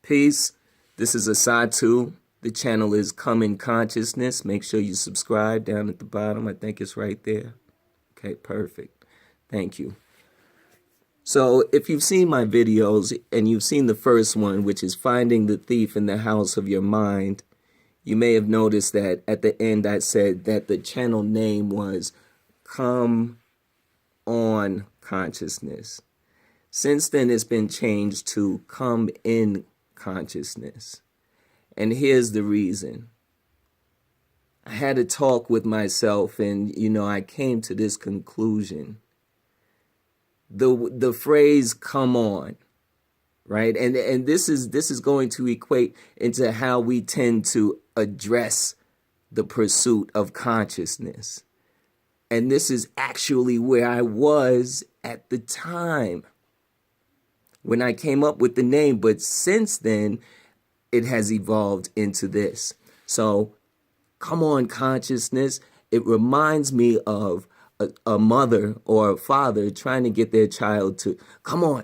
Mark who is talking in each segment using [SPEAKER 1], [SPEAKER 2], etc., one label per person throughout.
[SPEAKER 1] Peace. This is Isatu. The channel is Come in Consciousness. Make sure you subscribe down at the bottom. I think it's right there. Okay, perfect. Thank you. So if you've seen my videos and you've seen the first one, which is Finding the Thief in the House of Your Mind, you may have noticed that at the end I said that the channel name was Come on Consciousness. Since then, it's been changed to Come in Consciousness. And here's the reason. I had a talk with myself and, I came to this conclusion. The phrase come on, right? And this is going to equate into how we tend to address the pursuit of consciousness. And this is actually where I was at the time when I came up with the name, but since then, it has evolved into this. So, come on, consciousness. It reminds me of a mother or a father trying to get their child to, come on,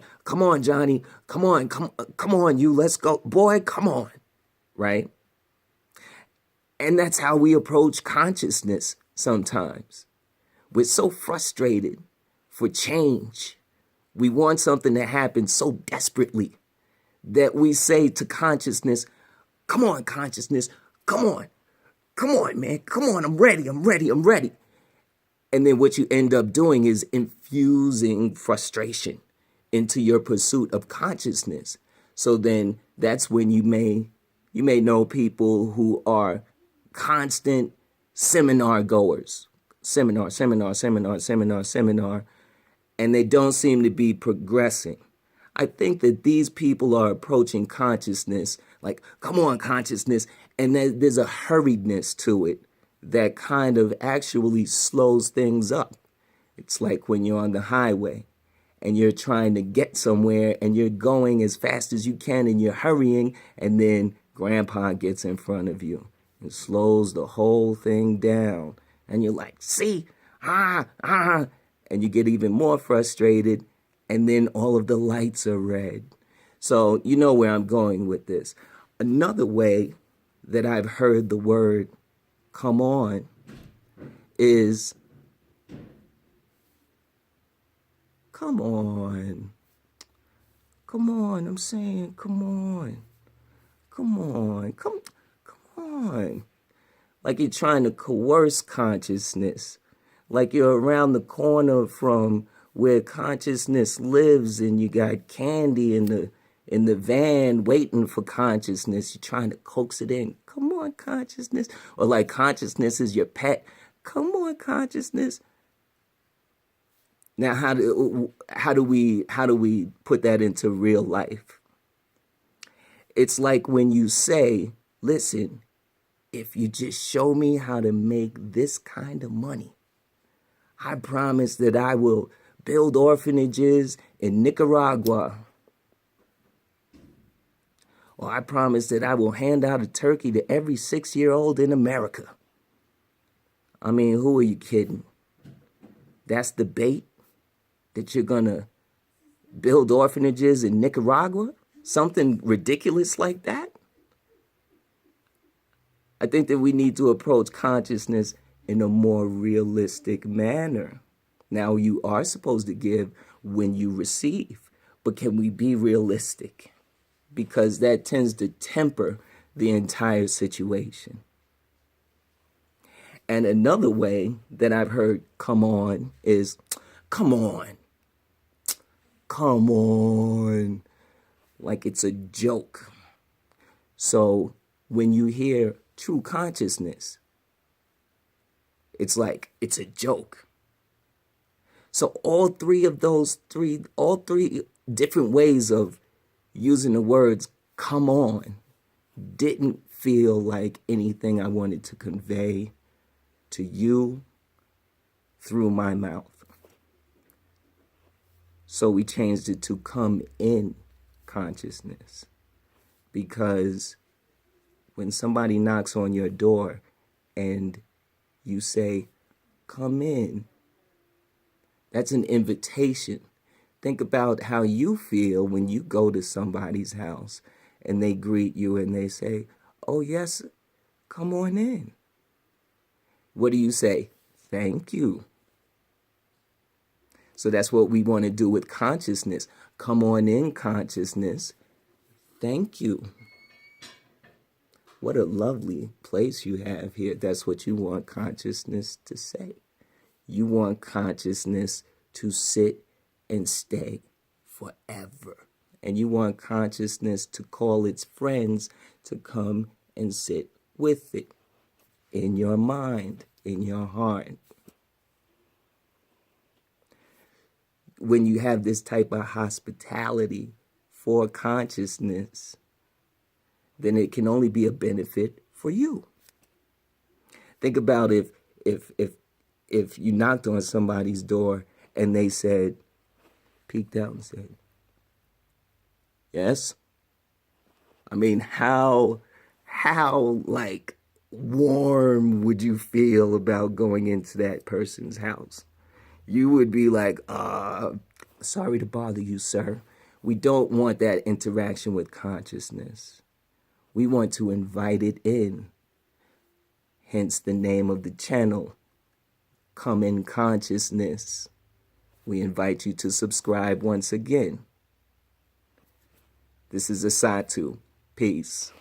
[SPEAKER 1] Johnny, come on, you, let's go. Boy, come on, right? And that's how we approach consciousness sometimes. We're so frustrated for change. We want something to happen so desperately that we say to consciousness, come on, consciousness, come on, man, come on, I'm ready. And then what you end up doing is infusing frustration into your pursuit of consciousness. So then that's when you may know people who are constant seminar goers, seminar, and they don't seem to be progressing. I think that these people are approaching consciousness like, come on, consciousness, and there's a hurriedness to it that kind of actually slows things up. It's like when you're on the highway and you're trying to get somewhere and you're going as fast as you can and you're hurrying, and then grandpa gets in front of you and slows the whole thing down. And you're like, see, and you get even more frustrated, and then all of the lights are red. So you know where I'm going with this. Another way that I've heard the word come on is, come on, I'm saying, come on. Like you're trying to coerce consciousness, like you're around the corner from where consciousness lives and you got candy in the van waiting for consciousness. You're trying to coax it in. Come on, consciousness. Or like consciousness is your pet. Come on, consciousness. Now, how do we put that into real life? It's like when you say, listen, if you just show me how to make this kind of money, I promise that I will build orphanages in Nicaragua. Or I promise that I will hand out a turkey to every 6-year-old in America. I mean, who are you kidding? That's the bait? That you're going to build orphanages in Nicaragua? Something ridiculous like that? I think that we need to approach consciousness in a more realistic manner. Now, you are supposed to give when you receive, but can we be realistic? Because that tends to temper the entire situation. And another way that I've heard come on is, come on, like it's a joke. So when you hear true consciousness, it's like it's a joke. So all three different ways of using the words come on didn't feel like anything I wanted to convey to you through my mouth. So we changed it to come in consciousness, because when somebody knocks on your door and you say, come in, that's an invitation. Think about how you feel when you go to somebody's house and they greet you and they say, "Oh, yes, come on in." What do you say? Thank you. So that's what we want to do with consciousness. Come on in, consciousness. Thank you. What a lovely place you have here. That's what you want consciousness to say. You want consciousness to sit and stay forever. And you want consciousness to call its friends to come and sit with it in your mind, in your heart. When you have this type of hospitality for consciousness, then it can only be a benefit for you. Think about if you knocked on somebody's door and they said, peeked out and said, "Yes." I mean, how like warm would you feel about going into that person's house? You would be like, sorry to bother you, sir. We don't want that interaction with consciousness. We want to invite it in. Hence the name of the channel, Come in Consciousness. We invite you to subscribe once again. This is Isatu. Peace.